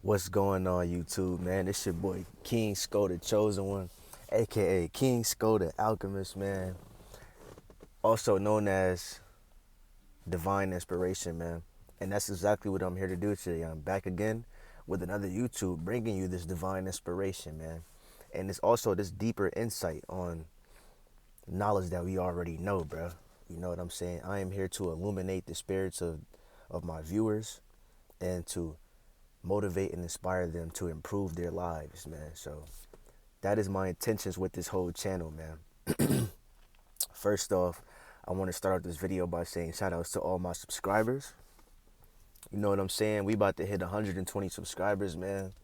What's going on, YouTube, man? It's your boy King Sko, the Chosen One, aka King Sko, the Alchemist, man. Also known as Divine Inspiration, man. And that's exactly what I'm here to do today. I'm back again with another YouTube, bringing you this divine inspiration, man. And it's also this deeper insight on knowledge that we already know, bro. You know what I'm saying? I am here to illuminate the spirits of my viewers and to motivate and inspire them to improve their lives, man. So that is my intentions with this whole channel, man. First off, I want to start out this video by saying shout outs to all my subscribers. You know what I'm saying? We about to hit 120 subscribers, man.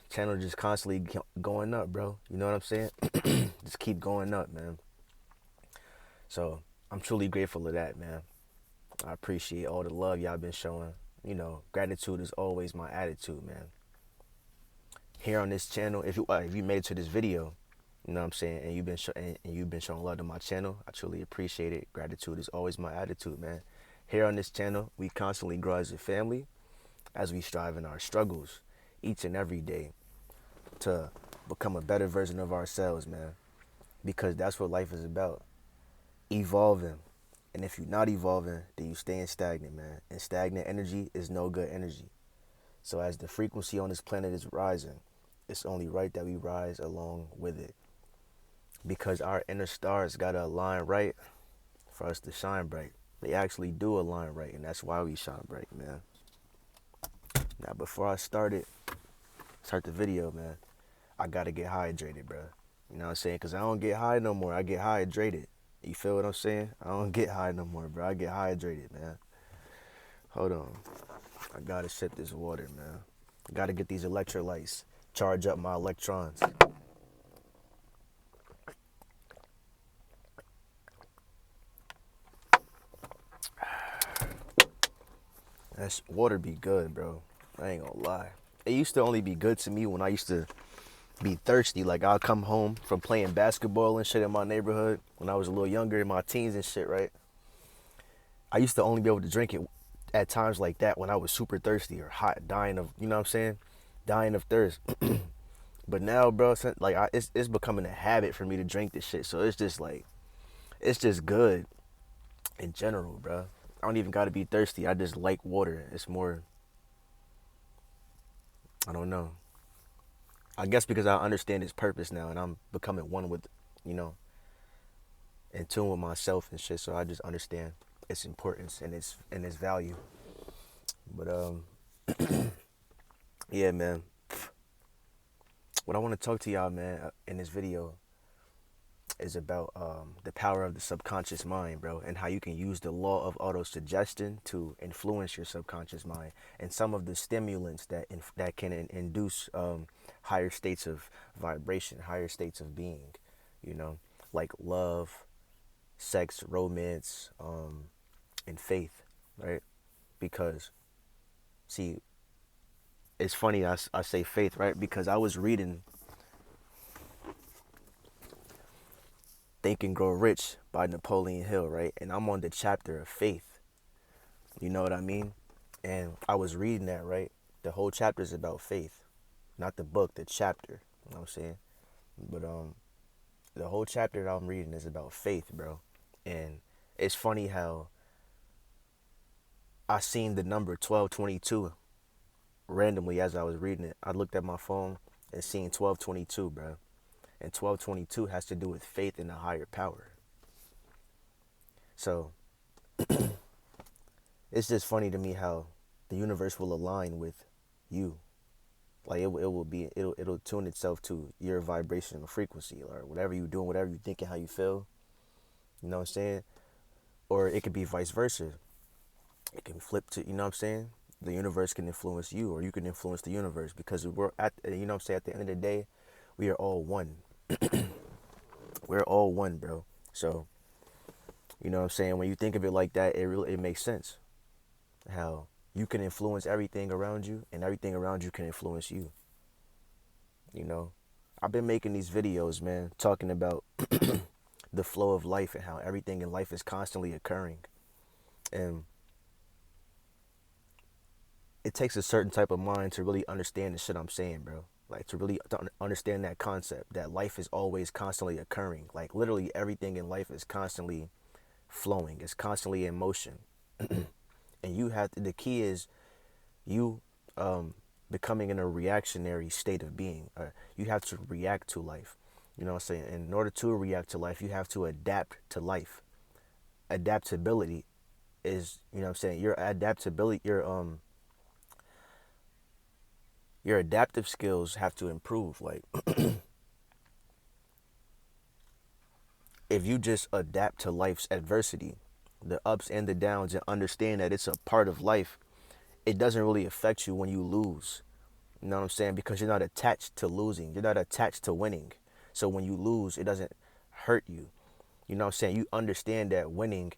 Channel just constantly going up, bro. You know what I'm saying? Just keep going up, man. So I'm truly grateful of that, man. I appreciate all the love y'all been showing. You know, gratitude is always my attitude, man. Here on this channel, if you made it to this video, you know what I'm saying, and you've been showing love to my channel, I truly appreciate it. Gratitude is always my attitude, man. Here on this channel, we constantly grow as a family, as we strive in our struggles each and every day to become a better version of ourselves, man. Because that's what life is about, evolving. And if you're not evolving, then you staying stagnant, man. And stagnant energy is no good energy. So as the frequency on this planet is rising, it's only right that we rise along with it. Because our inner stars gotta align right for us to shine bright. They actually do align right, and that's why we shine bright, man. Now, before I start the video, man, I gotta get hydrated, bro. You know what I'm saying? Because I don't get high no more. I get hydrated. You feel what I'm saying? I don't get high no more, bro. I get hydrated, man. Hold on. I gotta sip this water, man. Gotta get these electrolytes. Charge up my electrons. That water be good, bro. I ain't gonna lie. It used to only be good to me when I used to be thirsty. Like, I'll come home from playing basketball and shit in my neighborhood when I was a little younger, in my teens and shit, right? I used to only be able to drink it at times like that when I was super thirsty or hot, dying of, you know what I'm saying? Dying of thirst. But now, bro, like, it's becoming a habit for me to drink this shit. So it's just like, it's just good in general, bro. I don't even gotta be thirsty. I just like water. It's more, I don't know. I guess because I understand its purpose now and I'm becoming one with, you know, in tune with myself and shit. So I just understand its importance and its value. But yeah, man. What I want to talk to y'all, man, in this video is about the power of the subconscious mind, bro, and how you can use the law of autosuggestion to influence your subconscious mind, and some of the stimulants that can induce higher states of vibration, higher states of being, you know, like love, sex, romance, and faith, right? Because, see, it's funny I say faith, right? Because I was reading Think and Grow Rich by Napoleon Hill, right? And I'm on the chapter of faith. You know what I mean? And I was reading that, right? The whole chapter is about faith. Not the book, the chapter. You know what I'm saying? But the whole chapter that I'm reading is about faith, bro. And it's funny how I seen the number 1222 randomly as I was reading it. I looked at my phone and seen 1222, bro. And 1222 has to do with faith in a higher power. So it's just funny to me how the universe will align with you. Like it'll tune itself to your vibrational frequency, or whatever you're doing, whatever you're thinking, how you feel. You know what I'm saying? Or it could be vice versa. It can flip to, you know what I'm saying? The universe can influence you, or you can influence the universe, because we're at, you know what I'm saying, at the end of the day, we are all one. We're all one, bro. So, you know what I'm saying? When you think of it like that, it makes sense. How you can influence everything around you, and everything around you can influence you. You know, I've been making these videos, man, talking about the flow of life and how everything in life is constantly occurring. And it takes a certain type of mind to really understand the shit I'm saying, bro. Like to really understand that concept that life is always constantly occurring. Like literally everything in life is constantly flowing. It's constantly in motion. And you have to, the key is you becoming in a reactionary state of being. You have to react to life. You know what I'm saying? And in order to react to life, you have to adapt to life. Adaptability is, you know what I'm saying, your adaptability, your adaptive skills have to improve. Like if you just adapt to life's adversity, the ups and the downs, and understand that it's a part of life, it doesn't really affect you when you lose. You know what I'm saying? Because you're not attached to losing. You're not attached to winning. So when you lose, it doesn't hurt you. You know what I'm saying? You understand that winning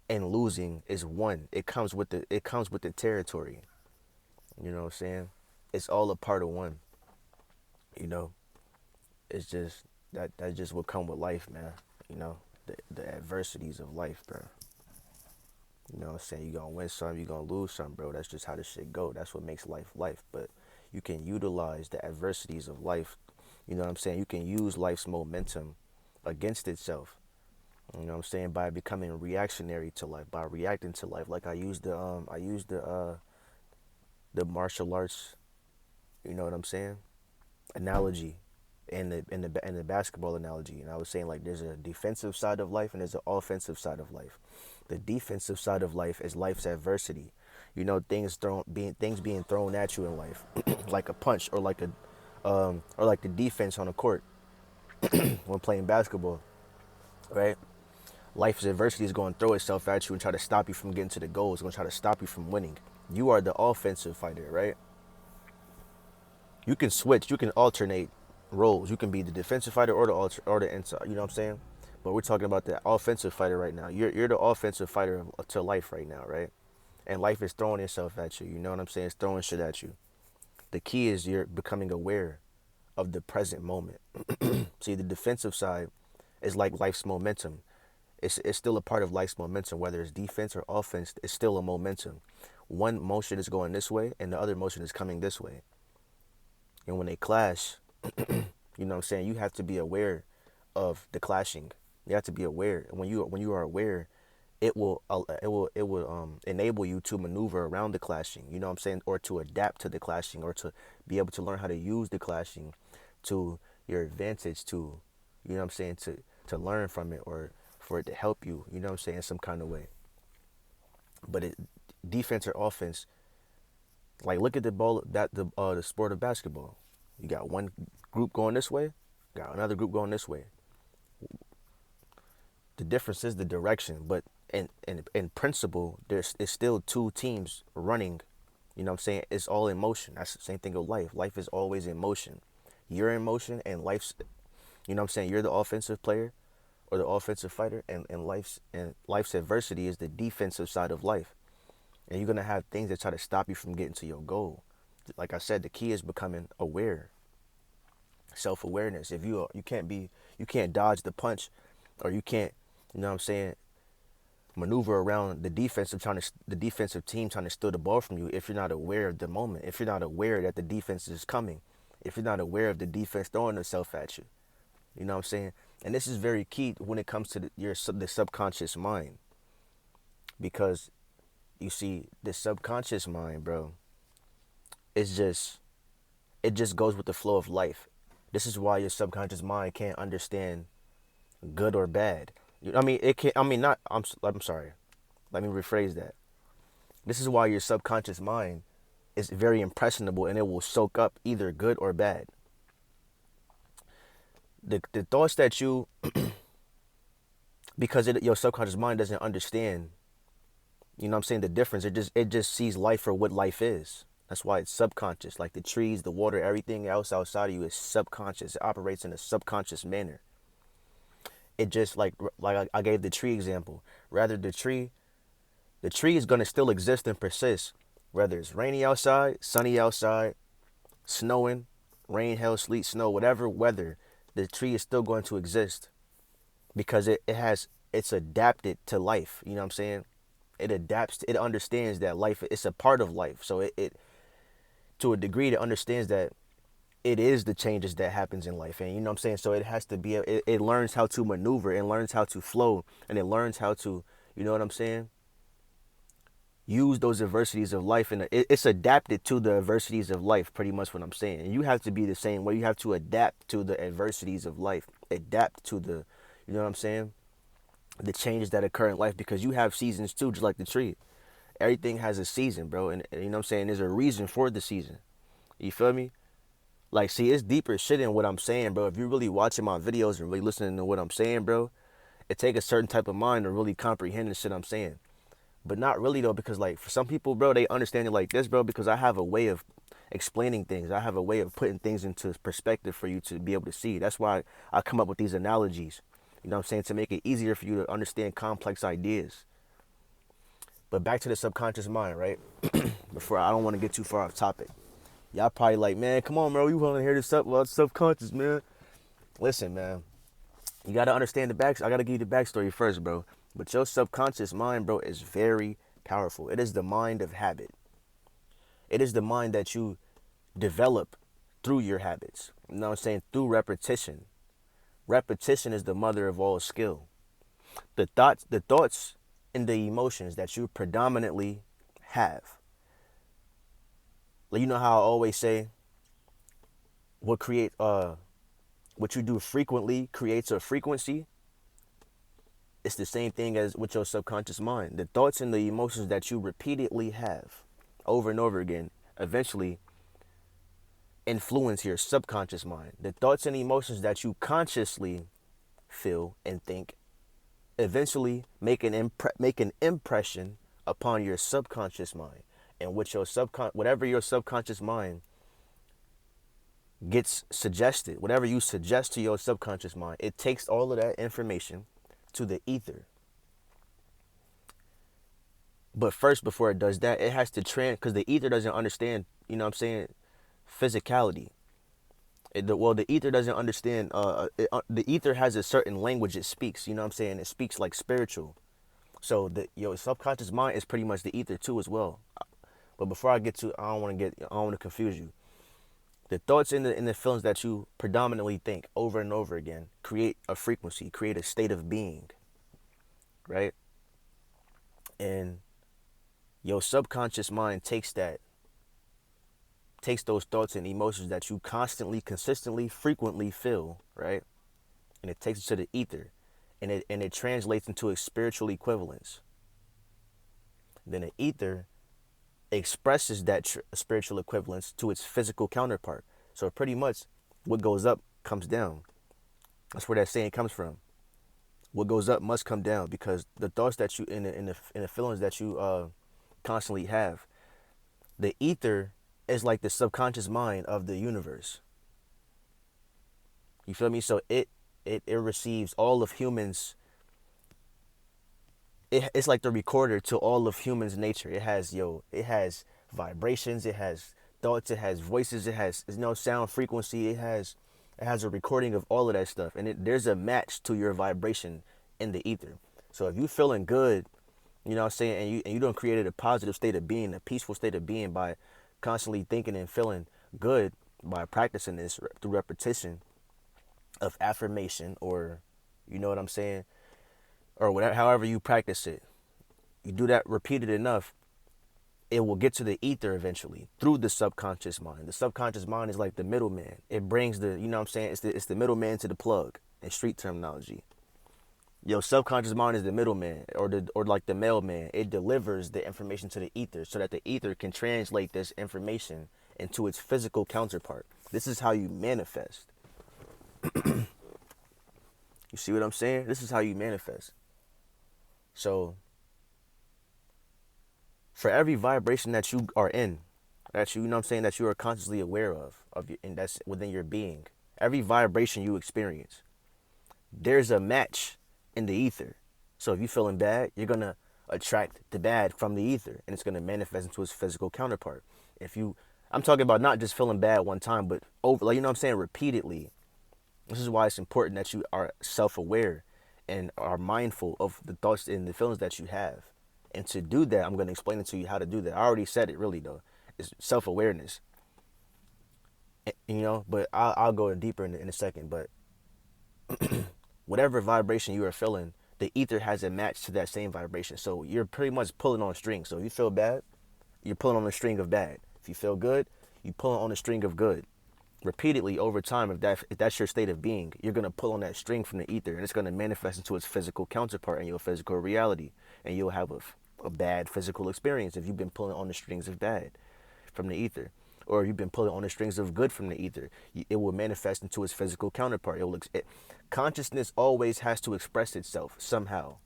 and losing is one. It comes with the territory. You know what I'm saying? It's all a part of one. You know, it's just that just what come with life, man. You know, the adversities of life, bro. You know what I'm saying? You gonna win some, you gonna lose some, bro. That's just how this shit go. That's what makes life life. But you can utilize the adversities of life. You know what I'm saying? You can use life's momentum against itself. You know what I'm saying? By becoming reactionary to life, by reacting to life. Like I used the martial arts, you know what I'm saying? Analogy in the basketball analogy. And I was saying like there's a defensive side of life and there's an offensive side of life. The defensive side of life is life's adversity. You know, things being thrown at you in life, like a punch or like the defense on a court when playing basketball, right? Life's adversity is going to throw itself at you and try to stop you from getting to the goal. It's going to try to stop you from winning. You are the offensive fighter, right? You can switch, you can alternate roles. You can be the defensive fighter or the inside. You know what I'm saying? But we're talking about the offensive fighter right now. You're the offensive fighter to life right now, right? And life is throwing itself at you. You know what I'm saying? It's throwing shit at you. The key is you're becoming aware of the present moment. See, the defensive side is like life's momentum. It's still a part of life's momentum, whether it's defense or offense. It's still a momentum. One motion is going this way, and the other motion is coming this way. And when they clash, you know what I'm saying, you have to be aware of the clashing. You have to be aware. And when you are aware, it will enable you to maneuver around the clashing. You know what I'm saying, or to adapt to the clashing, or to be able to learn how to use the clashing to your advantage. To, you know what I'm saying, to learn from it, or for it to help you. You know what I'm saying, in some kind of way. But defense or offense, like look at the sport of basketball. You got one group going this way, got another group going this way. The difference is the direction, but in principle, it's still two teams running. You know what I'm saying? It's all in motion. That's the same thing with life. Life is always in motion. You're in motion, and life's, you know what I'm saying, you're the offensive player or the offensive fighter, and life's adversity is the defensive side of life. And you're gonna have things that try to stop you from getting to your goal. Like I said, the key is becoming aware, self-awareness. If you can't dodge the punch, or you can't, you know what I'm saying, maneuver around the defensive team trying to steal the ball from you if you're not aware of the moment, if you're not aware that the defense is coming, if you're not aware of the defense throwing itself at you. You know what I'm saying? And this is very key when it comes to the subconscious mind, because you see, the subconscious mind, bro, it's just it just goes with the flow of life. This is why your subconscious mind can't understand good or bad. I mean, it can. I mean, not. I'm sorry. Let me rephrase that. This is why your subconscious mind is very impressionable, and it will soak up either good or bad. The thoughts that you, because your subconscious mind doesn't understand, you know what I'm saying, the difference. It just sees life for what life is. That's why it's subconscious. Like the trees, the water, everything else outside of you is subconscious. It operates in a subconscious manner. It just like I gave the tree example. Rather the tree is gonna still exist and persist, whether it's rainy outside, sunny outside, snowing, rain, hail, sleet, snow, whatever weather. The tree is still going to exist because it's adapted to life. You know what I'm saying? it adapts, it understands that life, it's a part of life. So it to a degree, it understands that it is the changes that happens in life. And you know what I'm saying? So it has to be, it learns how to maneuver, and learns how to flow, and it learns how to, you know what I'm saying? Use those adversities of life, and it's adapted to the adversities of life, pretty much what I'm saying. And you have to be the same way. You have to adapt to the adversities of life, adapt to the, you know what I'm saying, the changes that occur in life, because you have seasons too, just like the tree. Everything has a season, bro, and you know what I'm saying, there's a reason for the season. You feel me? Like, see, it's deeper shit in what I'm saying, bro. If you're really watching my videos and really listening to what I'm saying, bro, it take a certain type of mind to really comprehend the shit I'm saying. But not really though, because like for some people, bro, they understand it like this, bro, because I have a way of explaining things. I have a way of putting things into perspective for you to be able to see. That's why I come up with these analogies. You know what I'm saying? To make it easier for you to understand complex ideas. But back to the subconscious mind, right? Before, I don't want to get too far off topic. Y'all probably like, man, come on, bro. You want to hear this stuff about subconscious, man? Listen, man. You got to understand the back. I got to give you the backstory first, bro. But your subconscious mind, bro, is very powerful. It is the mind of habit. It is the mind that you develop through your habits. You know what I'm saying? Through repetition. Repetition is the mother of all skill. The thoughts and the emotions that you predominantly have. Like, you know how I always say, what you do frequently creates a frequency. It's the same thing as with your subconscious mind. The thoughts and the emotions that you repeatedly have over and over again eventually influence your subconscious mind. The thoughts and emotions that you consciously feel and think eventually make an impression upon your subconscious mind. And with your whatever your subconscious mind gets suggested, whatever you suggest to your subconscious mind, it takes all of that information to the ether. But first, before it does that, it has to because the ether doesn't understand, you know what I'm saying, physicality. The ether doesn't understand, the ether has a certain language it speaks, you know what I'm saying? It speaks like spiritual. So your subconscious mind is pretty much the ether too as well. But before I get to, I don't want to confuse you. The thoughts and the feelings that you predominantly think over and over again create a frequency, create a state of being, right? And your subconscious mind takes those thoughts and emotions that you constantly, consistently, frequently feel, right? And it takes it to the ether, and it translates into a spiritual equivalence. Then the ether expresses that spiritual equivalence to its physical counterpart. So pretty much, what goes up comes down. That's where that saying comes from. What goes up must come down, because the thoughts that you in the feelings that you constantly have, the ether is like the subconscious mind of the universe. You feel me? So it receives all of humans. It's like the recorder to all of humans' nature. It has vibrations, it has thoughts, it has voices, it has sound frequency, it has a recording of all of that stuff, and there's a match to your vibration in the ether. So if you feeling good, you know what I'm saying, and you done created a positive state of being, a peaceful state of being by constantly thinking and feeling good by practicing this through repetition of affirmation, or you know what I'm saying, or whatever, however you practice it, you do that repeated enough, it will get to the ether eventually through the subconscious mind. The subconscious mind is like the middleman. It brings the, you know what I'm saying, it's the middleman to the plug in street terminology. Your subconscious mind is the middleman, or like the mailman. It delivers the information to the ether so that the ether can translate this information into its physical counterpart. This is how you manifest. You see what I'm saying? This is how you manifest. So for every vibration that you are in, that you know what I'm saying, that you are consciously aware of your, and that's within your being, every vibration you experience, there's a match in the ether. So if you're feeling bad, you're gonna attract the bad from the ether, and it's gonna manifest into its physical counterpart. I'm talking about not just feeling bad one time, but over, like, you know what I'm saying, repeatedly. This is why it's important that you are self-aware and are mindful of the thoughts and the feelings that you have, And to do that, I'm going to explain it to you how to do that. I already said it really though. It's self-awareness. But I'll go deeper in a second. But whatever vibration you are feeling, the ether has a match to that same vibration. So you're pretty much pulling on strings. So if you feel bad, you're pulling on a string of bad. If you feel good, you pull on a string of good. Repeatedly over time, if that's your state of being, you're gonna pull on that string from the ether, and it's gonna manifest into its physical counterpart in your physical reality, and you'll have a bad physical experience if you've been pulling on the strings of bad from the ether, or if you've been pulling on the strings of good from the ether. It will manifest into its physical counterpart. Consciousness always has to express itself somehow.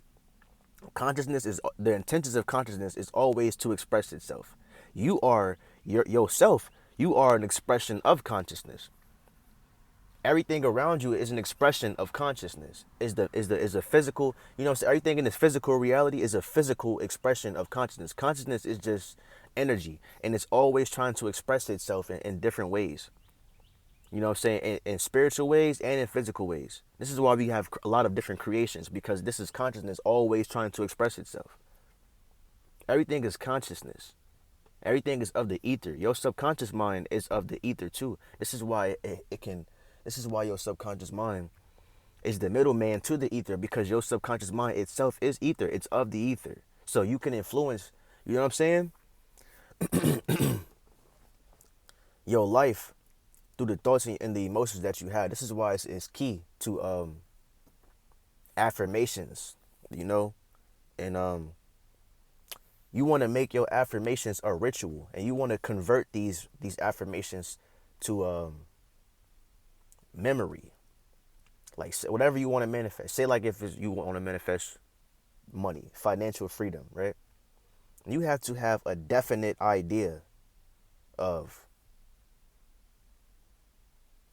The intentions of consciousness is always to express itself. You are yourself. You are an expression of consciousness. Everything around you is an expression of consciousness. Is a physical, everything in this physical reality is a physical expression of consciousness. Consciousness is just energy, and it's always trying to express itself in different ways. You know what I'm saying? In spiritual ways and in physical ways. This is why we have a lot of different creations, because this is consciousness always trying to express itself. Everything is consciousness. Everything is of the ether. Your subconscious mind is of the ether too. This is why this is why your subconscious mind is the middleman to the ether, because your subconscious mind itself is ether. It's of the ether. So you can influence, you know what I'm saying? Your life through the thoughts and the emotions that you have. This is why it's key to affirmations, and you want to make your affirmations a ritual, and you want to convert these affirmations to memory. Like whatever you want to manifest. Say like if you want to manifest money, financial freedom, right? You have to have a definite idea of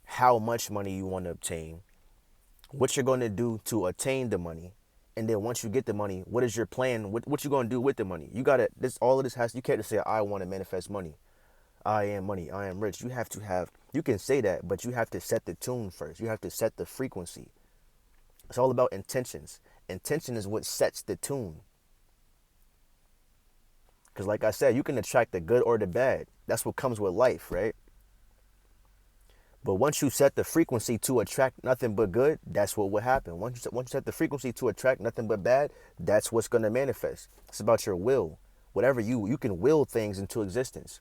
how much money you want to obtain, what you're going to do to attain the money, and then once you get the money, what is your plan? What you going to do with the money? You got to, all of this has, you can't just say, I want to manifest money. I am money. I am rich. You can say that, but you have to set the tune first. You have to set the frequency. It's all about intentions. Intention is what sets the tune. Because like I said, you can attract the good or the bad. That's what comes with life, right? But once you set the frequency to attract nothing but good, that's what will happen. Once you set the frequency to attract nothing but bad, that's what's going to manifest. It's about your will. Whatever you can will things into existence.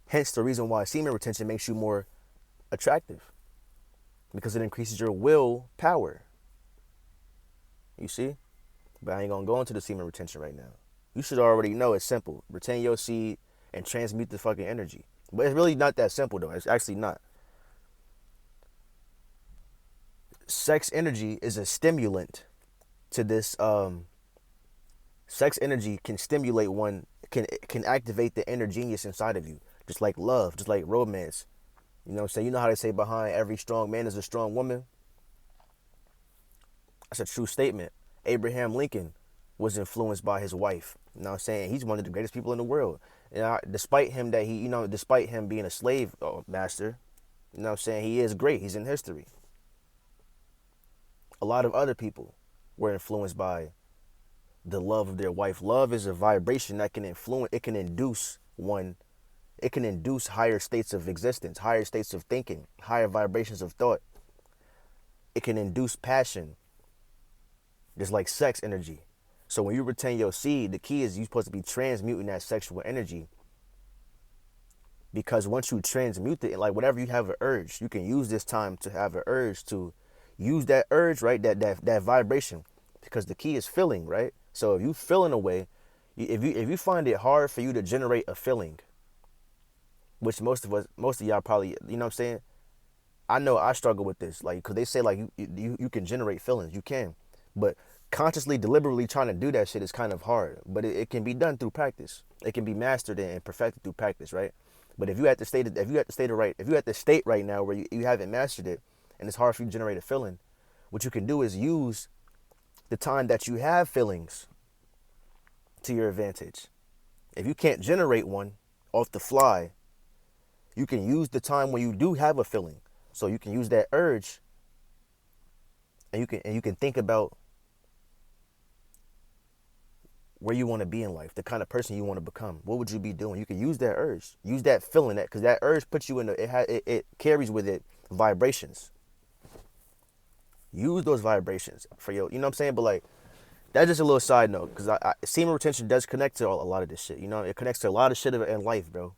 Hence the reason why semen retention makes you more attractive, because it increases your will power. You see? But I ain't going to go into the semen retention right now. You should already know it's simple. Retain your seed and transmute the fucking energy. But it's really not that simple though. It's actually not. Sex energy is a stimulant to this. Sex energy can stimulate one, can activate the inner genius inside of you. Just like love, just like romance. You know what I'm saying? You know how they say behind every strong man is a strong woman? That's a true statement. Abraham Lincoln was influenced by his wife. You know what I'm saying? He's one of the greatest people in the world. Despite him despite him being a slave master, you know what I'm saying? He is great. He's in history. A lot of other people were influenced by the love of their wife. Love is a vibration that can influence, it can induce higher states of existence, higher states of thinking, higher vibrations of thought. It can induce passion, just like sex energy. So when you retain your seed, the key is you're supposed to be transmuting that sexual energy. Because once you transmute it, like whatever you have an urge, you can use this time to have an urge to use that urge, right? That vibration. Because the key is feeling, right? So if you feel in a way, if you find it hard for you to generate a feeling, which most of y'all probably, you know what I'm saying? I know I struggle with this, like, because they say like you can generate feelings, you can, but consciously, deliberately trying to do that shit is kind of hard. But it can be done through practice. It can be mastered and perfected through practice, right? But if you at the state right now where you haven't mastered it, and it's hard for you to generate a feeling, what you can do is use the time that you have feelings to your advantage. If you can't generate one off the fly, you can use the time when you do have a feeling. So you can use that urge and you can think about where you want to be in life, the kind of person you want to become. What would you be doing? You can use that urge, use that feeling, that because that urge puts you in it carries with it vibrations. Use those vibrations for your, you know what I'm saying? But like, that's just a little side note, because semen retention does connect to a lot of this shit. You know, it connects to a lot of shit in life, bro.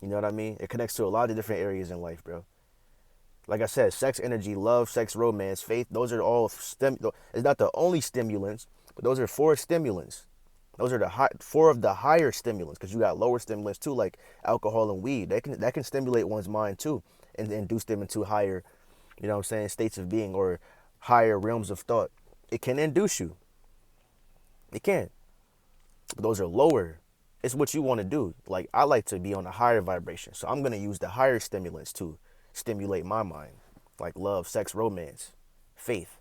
You know what I mean? It connects to a lot of different areas in life, bro. Like I said, sex, energy, love, sex, romance, faith, those are all it's not the only stimulants, but those are four stimulants. Those are four of the higher stimulants, because you got lower stimulants too, like alcohol and weed. That can stimulate one's mind too, and induce them into higher, you know what I'm saying, states of being, or higher realms of thought. It can induce you. It can. But those are lower. It's what you want to do. Like, I like to be on a higher vibration, so I'm gonna use the higher stimulants to stimulate my mind, like love, sex, romance, faith.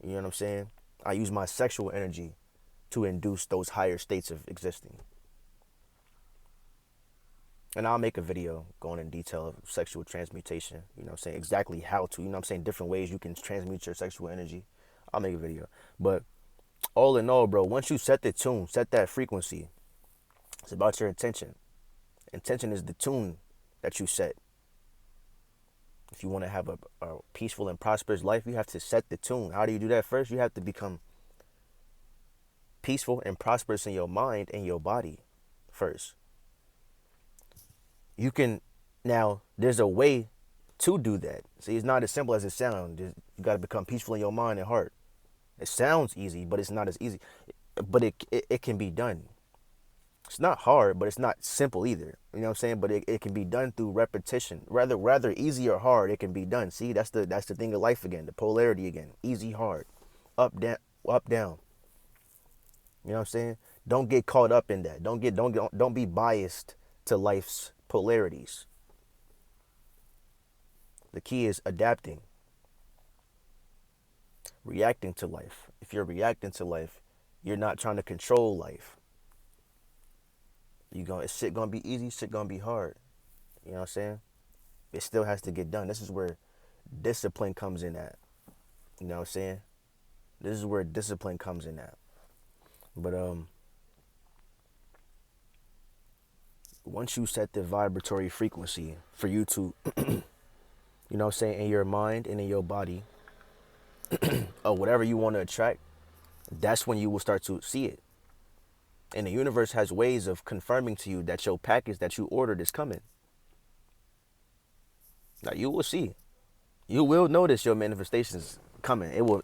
You know what I'm saying? I use my sexual energy to induce those higher states of existing. And I'll make a video going in detail of sexual transmutation. You know what I'm saying? Exactly how to. You know what I'm saying? Different ways you can transmute your sexual energy. I'll make a video. But all in all, bro, once you set the tune, set that frequency, it's about your intention. Intention is the tune that you set. If you want to have a peaceful and prosperous life, you have to set the tune. How do you do that? First, you have to become peaceful and prosperous in your mind and your body first. You can, now, there's a way to do that. See, it's not as simple as it sounds. You got to become peaceful in your mind and heart. It sounds easy, but it's not as easy. But it can be done. It's not hard, but it's not simple either. You know what I'm saying? But it can be done through repetition. Rather easy or hard, it can be done. See, that's the thing of life again, the polarity again. Easy, hard, up, down, up, down. You know what I'm saying? Don't get caught up in that. Don't be biased to life's polarities. The key is adapting, reacting to life. If you're reacting to life, you're not trying to control life. Is shit gonna be easy? Shit gonna be hard. You know what I'm saying? It still has to get done. This is where discipline comes in at. You know what I'm saying? This is where discipline comes in at. But once you set the vibratory frequency for you to, you know what I'm saying, in your mind and in your body, or whatever you want to attract, that's when you will start to see it. And the universe has ways of confirming to you that your package that you ordered is coming. Now you will see. You will notice your manifestations coming. It will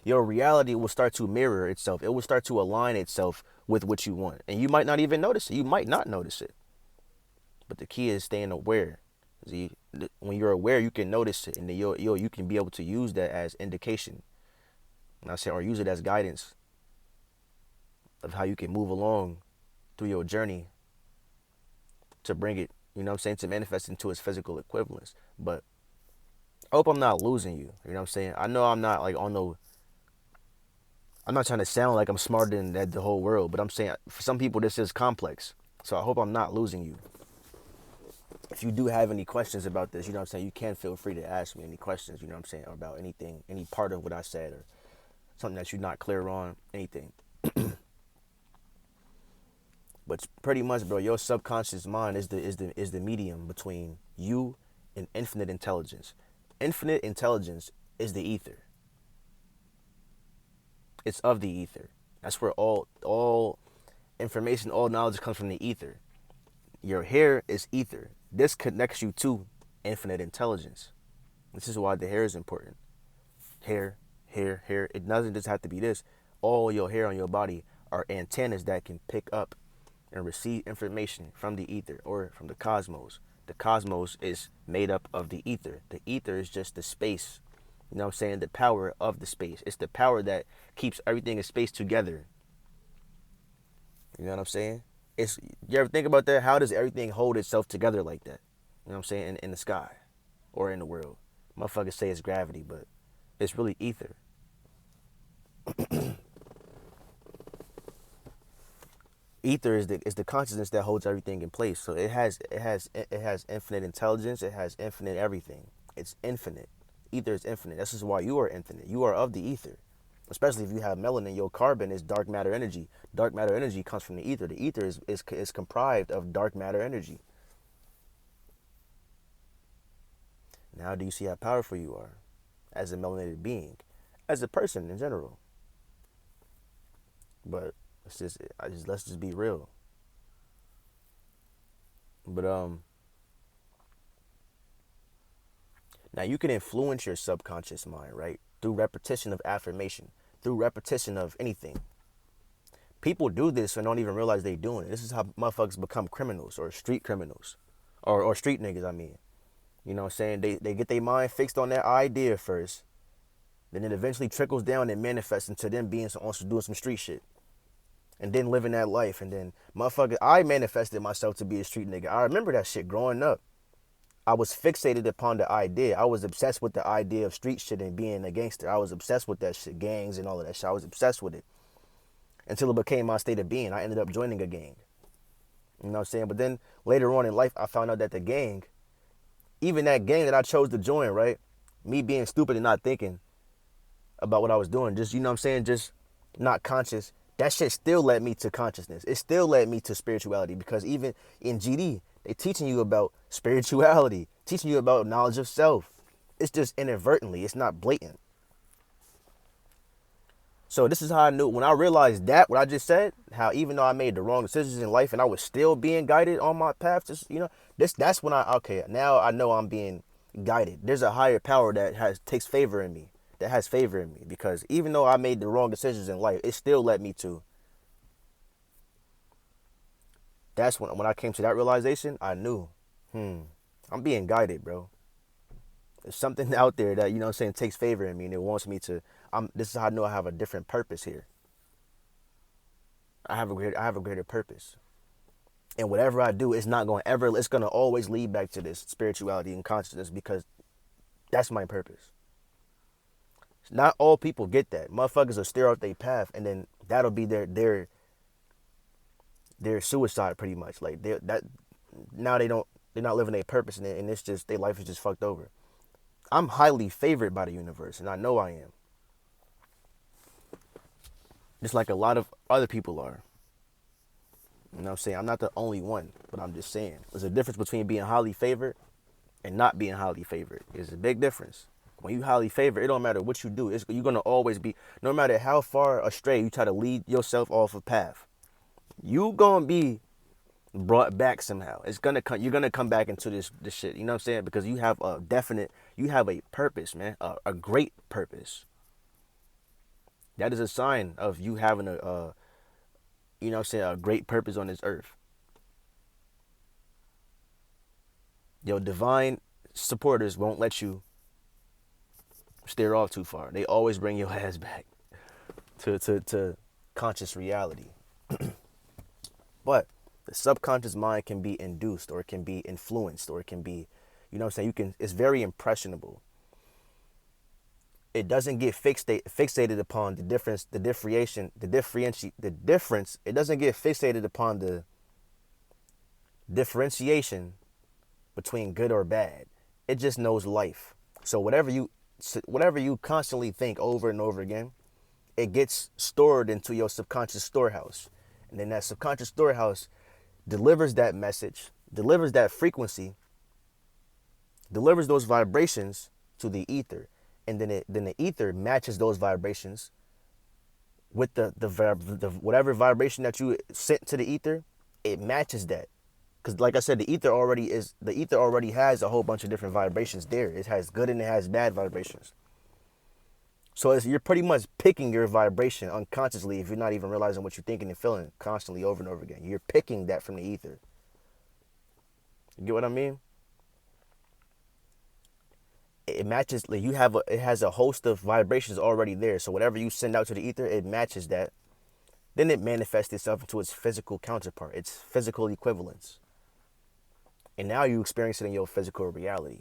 your reality will start to mirror itself. It will start to align itself with what you want. And you might not even notice it. You might not notice it. But the key is staying aware. See, when you're aware, you can notice it, and then you can be able to use that as indication. And I say, or use it as guidance of how you can move along through your journey to bring it, you know what I'm saying, to manifest into its physical equivalence. But I hope I'm not losing you. You know what I'm saying? I know I'm not like I'm not trying to sound like I'm smarter than the whole world, but I'm saying for some people this is complex. So I hope I'm not losing you. If you do have any questions about this, you know what I'm saying, you can feel free to ask me any questions, you know what I'm saying, about anything, any part of what I said, or something that you're not clear on, anything. But pretty much, bro, your subconscious mind is the medium between you and infinite intelligence. Infinite intelligence is the ether. It's of the ether. That's where all information, all knowledge comes from the ether. Your hair is ether. This connects you to infinite intelligence. This is why the hair is important. Hair. It doesn't just have to be this. All your hair on your body are antennas that can pick up and receive information from the ether or from the cosmos. The cosmos is made up of the ether. The ether is just the space. You know what I'm saying? The power of the space. It's the power that keeps everything in space together. You know what I'm saying? You ever think about that? How does everything hold itself together like that? You know what I'm saying? In the sky or in the world. Motherfuckers say it's gravity, but it's really ether. Ether is the consciousness that holds everything in place. So it has infinite intelligence. It has infinite everything. It's infinite. Ether is infinite. This is why you are infinite. You are of the ether. Especially if you have melanin, your carbon is dark matter energy. Dark matter energy comes from the ether. The ether is comprised of dark matter energy. Now do you see how powerful you are as a melanated being, as a person in general? But let's just be real. But now you can influence your subconscious mind, right? Through repetition of affirmation, through repetition of anything. People do this and don't even realize they're doing it. This is how motherfuckers become criminals or street criminals. Or street niggas, I mean. You know what I'm saying? They get their mind fixed on that idea first. Then it eventually trickles down and manifests into them being also doing some street shit. And then living that life. And then, motherfucker, I manifested myself to be a street nigga. I remember that shit growing up. I was fixated upon the idea. I was obsessed with the idea of street shit and being a gangster. I was obsessed with that shit, gangs and all of that shit. I was obsessed with it until it became my state of being. I ended up joining a gang. You know what I'm saying? But then later on in life, I found out that the gang, even that gang that I chose to join, right? Me being stupid and not thinking about what I was doing, just, you know what I'm saying, just not conscious, that shit still led me to consciousness. It still led me to spirituality, because even in GD, they teaching you about spirituality, teaching you about knowledge of self. It's just inadvertently. It's not blatant. So this is how I knew, when I realized that, what I just said, how even though I made the wrong decisions in life and I was still being guided on my path, just, you know, that's when okay, now I know I'm being guided. There's a higher power that takes favor in me, that has favor in me, because even though I made the wrong decisions in life, it still led me to. That's when I came to that realization, I knew, I'm being guided, bro. There's something out there that, you know what I'm saying, takes favor in me, and it wants me to, this is how I know I have a different purpose here. I have a greater purpose. And whatever I do, it's going to always lead back to this spirituality and consciousness, because that's my purpose. Not all people get that. Motherfuckers will steer off their path, and then that'll be their suicide, pretty much. Like, they're not living their purpose, and it's just, their life is just fucked over. I'm highly favored by the universe, and I know I am. Just like a lot of other people are. You know what I'm saying? I'm not the only one, but I'm just saying. There's a difference between being highly favored and not being highly favored. There's a big difference. When you highly favored, it don't matter what you do. You're going to always be, no matter how far astray you try to lead yourself off a path, you going to be brought back somehow. You're going to come back into this shit. You know what I'm saying? Because you have a purpose, man. A great purpose. That is a sign of you having you know what I'm saying, a great purpose on this earth. Your divine supporters won't let you steer off too far. They always bring your ass back to conscious reality. But the subconscious mind can be induced, or it can be influenced, or it can be, you know what I'm saying, it's very impressionable. It doesn't get fixated upon the difference, it doesn't get fixated upon the differentiation between good or bad. It just knows life. So whatever you constantly think over and over again, it gets stored into your subconscious storehouse. And then that subconscious storehouse delivers that message, delivers that frequency, delivers those vibrations to the ether. And then the ether matches those vibrations with the whatever vibration that you sent to the ether. It matches that, because like I said, the ether already has a whole bunch of different vibrations there. It has good and it has bad vibrations. So you're pretty much picking your vibration unconsciously, if you're not even realizing what you're thinking and feeling constantly over and over again. You're picking that from the ether. You get what I mean? It matches, like it has a host of vibrations already there. So whatever you send out to the ether, it matches that. Then it manifests itself into its physical counterpart, its physical equivalence. And now you experience it in your physical reality.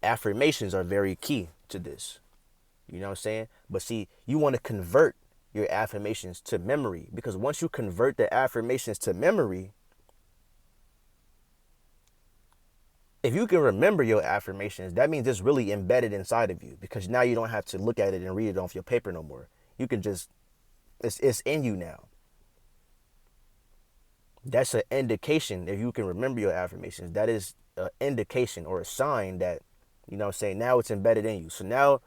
Affirmations are very key to this. You know what I'm saying? But see, you want to convert your affirmations to memory, because once you convert the affirmations to memory, If you can remember your affirmations, that means it's really embedded inside of you, because now you don't have to look at it and read it off your paper no more. You can just, it's in you now. That's an indication. If you can remember your affirmations, that is an indication or a sign that, you know what I'm saying, now it's embedded in you. So now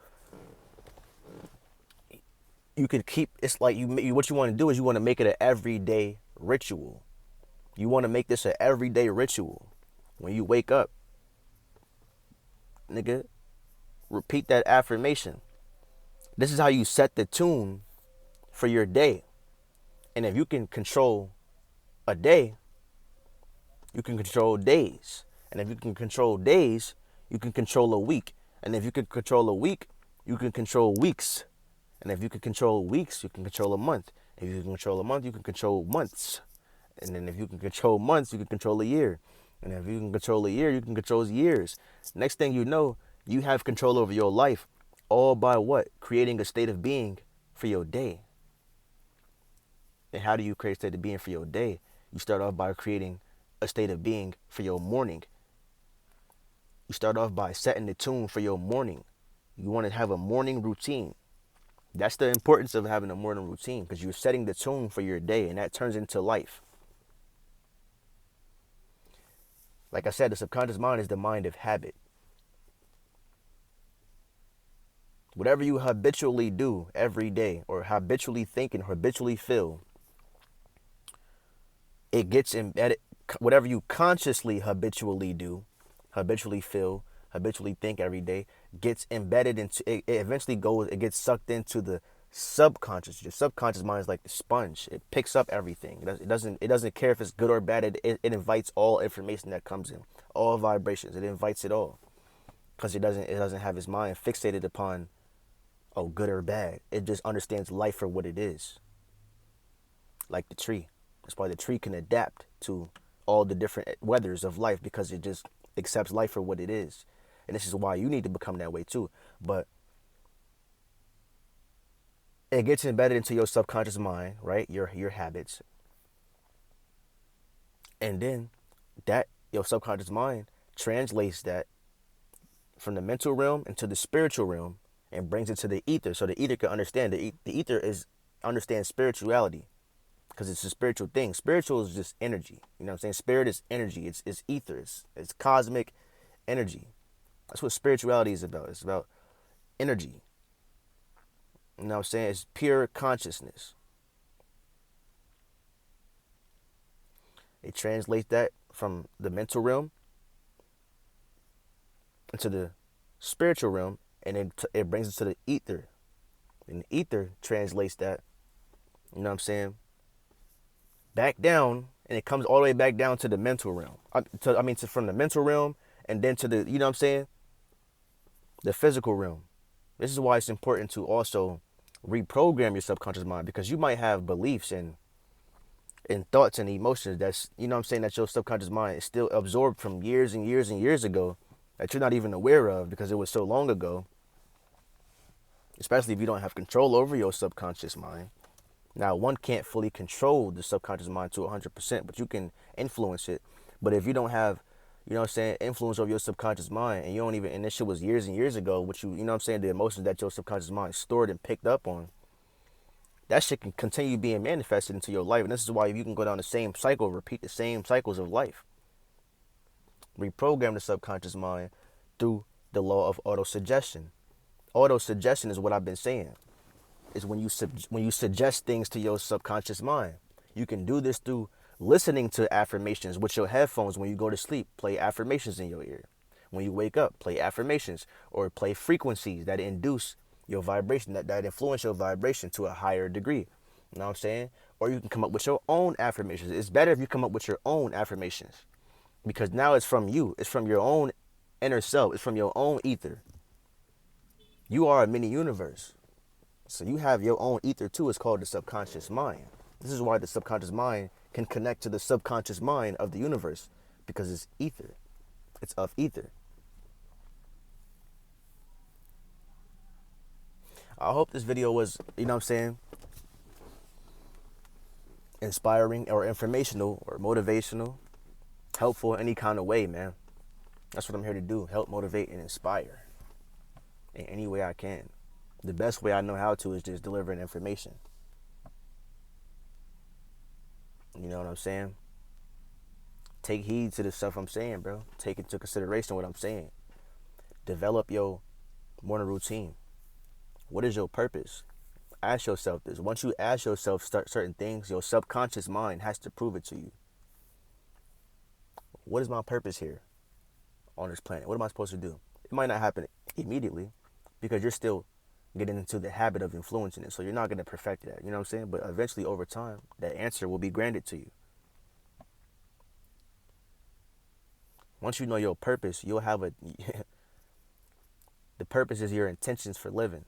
you could keep, it's like what you want to do is you want to make it an everyday ritual. You want to make this an everyday ritual. When you wake up, nigga, repeat that affirmation. This is how you set the tune for your day. And if you can control a day, you can control days. And if you can control days, you can control a week. And if you can control a week, you can control weeks. And if you can control weeks, you can control a month. If you can control a month, you can control months. And then if you can control months, you can control a year. And if you can control a year, you can control years. Next thing you know, you have control over your life, all by what? Creating a state of being for your day. And how do you create a state of being for your day? You start off by creating a state of being for your morning. You start off by setting the tune for your morning. You want to have a morning routine. That's the importance of having a morning routine, because you're setting the tune for your day, and that turns into life. Like I said, the subconscious mind is the mind of habit. Whatever you habitually do every day, or habitually think and habitually feel, it gets embedded. Whatever you consciously habitually do, habitually feel, habitually think every day, gets embedded into it. It eventually goes, it gets sucked into the subconscious. Your subconscious mind is like the sponge. It picks up everything. It doesn't care if it's good or bad. It invites all information that comes in, all vibrations. It invites it all, because it doesn't have its mind fixated upon, oh, good or bad. It just understands life for what it is. Like the tree. That's why the tree can adapt to all the different weathers of life, because it just accepts life for what it is. And this is why you need to become that way too. But it gets embedded into your subconscious mind, right? Your habits. And then that, your subconscious mind translates that from the mental realm into the spiritual realm and brings it to the ether, so the ether can understand. The ether understands spirituality, because it's a spiritual thing. Spiritual is just energy. You know what I'm saying? Spirit is energy. It's ether. It's cosmic energy. That's what spirituality is about. It's about energy. You know what I'm saying? It's pure consciousness. It translates that from the mental realm into the spiritual realm, and then it brings it to the ether. And the ether translates that, you know what I'm saying, back down, and it comes all the way back down to the mental realm. From the mental realm, and then to the, you know what I'm saying, the physical realm. This is why it's important to also reprogram your subconscious mind, because you might have beliefs and thoughts and emotions that's, you know what I'm saying, that your subconscious mind is still absorbed from years and years and years ago, that you're not even aware of because it was so long ago. Especially if you don't have control over your subconscious mind. Now, one can't fully control the subconscious mind to 100%, but you can influence it. But if you don't have, you know what I'm saying, influence over your subconscious mind, and you don't even, and this shit was years and years ago, which you know what I'm saying, the emotions that your subconscious mind stored and picked up on, that shit can continue being manifested into your life. And this is why you can go down the same cycle, repeat the same cycles of life. Reprogram the subconscious mind through the law of autosuggestion. Autosuggestion is what I've been saying. Is when you suggest things to your subconscious mind. You can do this through listening to affirmations with your headphones. When you go to sleep, play affirmations in your ear. When you wake up, play affirmations, or play frequencies that induce your vibration, that influence your vibration to a higher degree. You know what I'm saying? Or you can come up with your own affirmations. It's better if you come up with your own affirmations, because now it's from you. It's from your own inner self. It's from your own ether. You are a mini universe. So you have your own ether too. It's called the subconscious mind. This is why the subconscious mind can connect to the subconscious mind of the universe, because it's ether. It's of ether. I hope this video was, you know what I'm saying, inspiring or informational or motivational, helpful in any kind of way, man. That's what I'm here to do. Help, motivate, and inspire in any way I can. The best way I know how to is just delivering information. You know what I'm saying? Take heed to the stuff I'm saying, bro. Take into consideration what I'm saying. Develop your morning routine. What is your purpose? Ask yourself this. Once you ask yourself certain things, your subconscious mind has to prove it to you. What is my purpose here on this planet? What am I supposed to do? It might not happen immediately because you're still getting into the habit of influencing it. So you're not going to perfect that. You know what I'm saying? But eventually, over time, that answer will be granted to you. Once you know your purpose, you'll have a... the purpose is your intentions for living.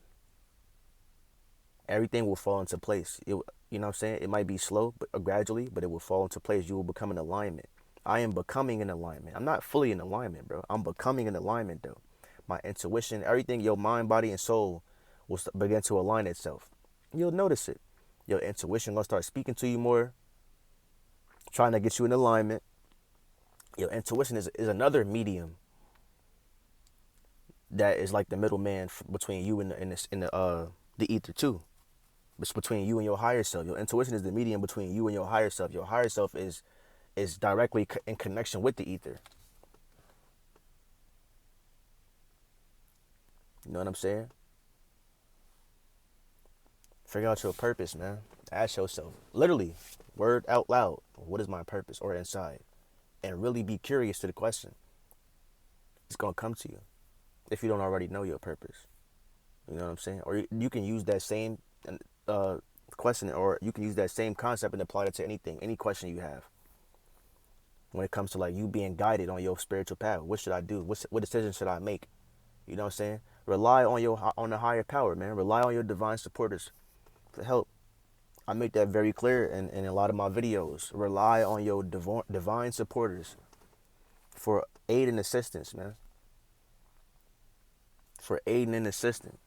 Everything will fall into place. You know what I'm saying? It might be slow, but gradually, but it will fall into place. You will become in alignment. I am becoming in alignment. I'm not fully in alignment, bro. I'm becoming in alignment, though. My intuition, everything, your mind, body, and soul will begin to align itself. You'll notice it. Your intuition gonna start speaking to you more, trying to get you in alignment. Your intuition is another medium that is like the middleman between you and the ether too. It's between you and your higher self. Your intuition is the medium between you and your higher self. Your higher self is directly in connection with the ether. You know what I'm saying? Figure out your purpose, man. Ask yourself, literally, word out loud, what is my purpose, or inside? And really be curious to the question. It's going to come to you if you don't already know your purpose. You know what I'm saying? Or you can use that same question, or you can use that same concept and apply it to anything, any question you have. When it comes to like you being guided on your spiritual path, what should I do? What decision should I make? You know what I'm saying? Rely on the higher power, man. Rely on your divine supporters for help. I make that very clear in a lot of my videos. Rely on your divine supporters for aid and assistance, man. For aid and assistance.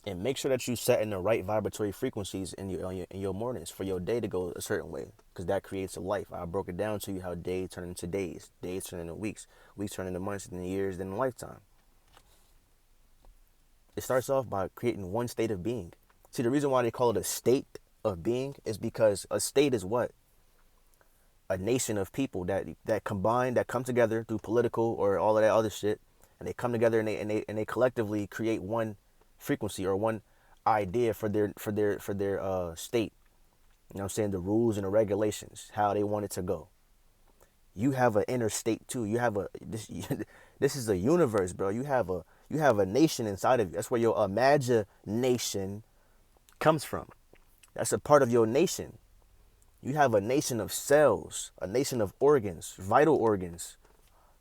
And make sure that you set in the right vibratory frequencies in your mornings for your day to go a certain way, because that creates a life. I broke it down to you how days turn into days turn into weeks turn into months, and years, then a lifetime. It starts off by creating one state of being. See, the reason why they call it a state of being is because a state is what? A nation of people that combine, that come together through political or all of that other shit, and they come together and they collectively create one frequency or one idea for their state. You know what I'm saying? The rules and the regulations, how they want it to go. You have an inner state too. You have this is a universe, bro. You have a nation inside of you. That's where your imagination comes from. That's a part of your nation. You have a nation of cells, a nation of organs, vital organs,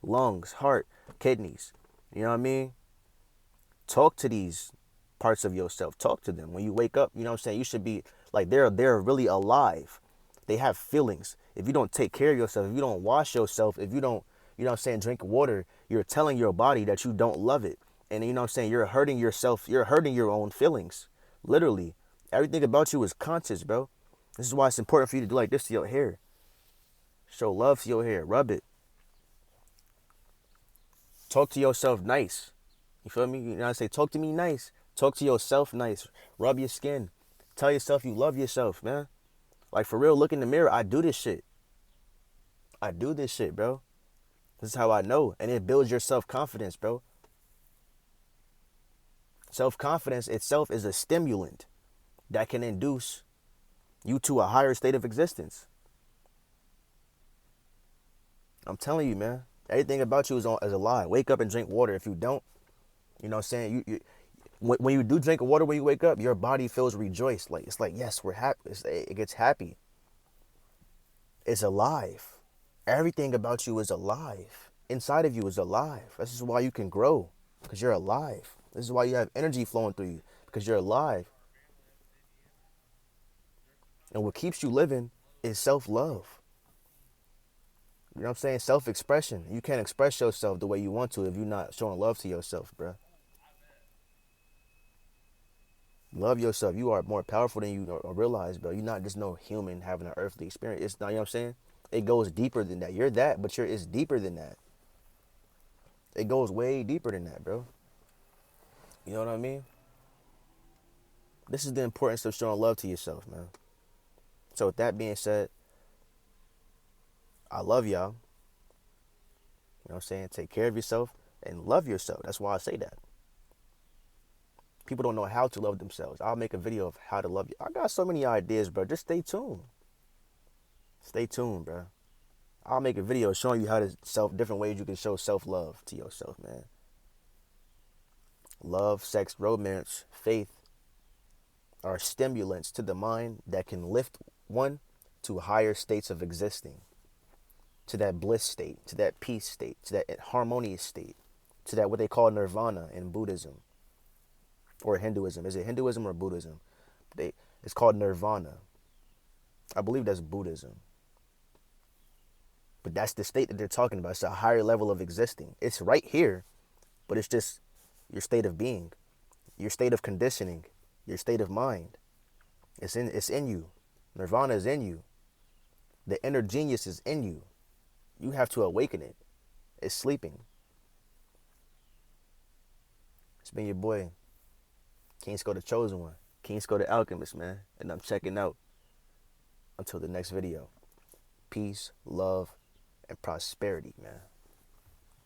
lungs, heart, kidneys. You know what I mean? Talk to these parts of yourself. Talk to them. When you wake up, you know what I'm saying? You should be like they're really alive. They have feelings. If you don't take care of yourself, if you don't wash yourself, if you don't, you know what I'm saying, drink water, you're telling your body that you don't love it. And you know what I'm saying? You're hurting yourself. You're hurting your own feelings. Literally. Everything about you is conscious, bro. This is why it's important for you to do like this to your hair. Show love to your hair. Rub it. Talk to yourself nice. You feel me? You know what I say? Talk to me nice. Talk to yourself nice. Rub your skin. Tell yourself you love yourself, man. Like, for real, look in the mirror. I do this shit. I do this shit, bro. This is how I know. And it builds your self-confidence, bro. Self-confidence itself is a stimulant that can induce you to a higher state of existence. I'm telling you, man. Everything about you is a lie. Wake up and drink water. If you don't, you know what I'm saying? When you do drink water when you wake up, your body feels rejoiced. Like, it's like, yes, we're happy. It gets happy. It's alive. Everything about you is alive. Inside of you is alive. This is why you can grow, because you're alive. This is why you have energy flowing through you, because you're alive. And what keeps you living is self-love. You know what I'm saying? Self-expression. You can't express yourself the way you want to if you're not showing love to yourself, bro. Love yourself. You are more powerful than you realize, bro. You're not just no human having an earthly experience. It's not, you know what I'm saying? It goes deeper than that. You're that, but it's deeper than that. It goes way deeper than that, bro. You know what I mean? This is the importance of showing love to yourself, man. So with that being said, I love y'all. You know what I'm saying? Take care of yourself and love yourself. That's why I say that. People don't know how to love themselves. I'll make a video of how to love you. I got so many ideas, bro. Just stay tuned. Stay tuned, bro. I'll make a video showing you how to different ways you can show self-love to yourself, man. Love, sex, romance, faith are stimulants to the mind that can lift one to higher states of existing, to that bliss state, to that peace state, to that harmonious state, to that what they call nirvana in Buddhism or Hinduism. Is it Hinduism or Buddhism? It's called nirvana. I believe that's Buddhism. But that's the state that they're talking about. It's a higher level of existing. It's right here, but it's just your state of being, your state of conditioning, your state of mind. It's in you. Nirvana is in you. The inner genius is in you. You have to awaken it. It's sleeping. It's been your boy, King's Go the Chosen One. King's Go the Alchemist, man. And I'm checking out. Until the next video. Peace, love, and prosperity, man.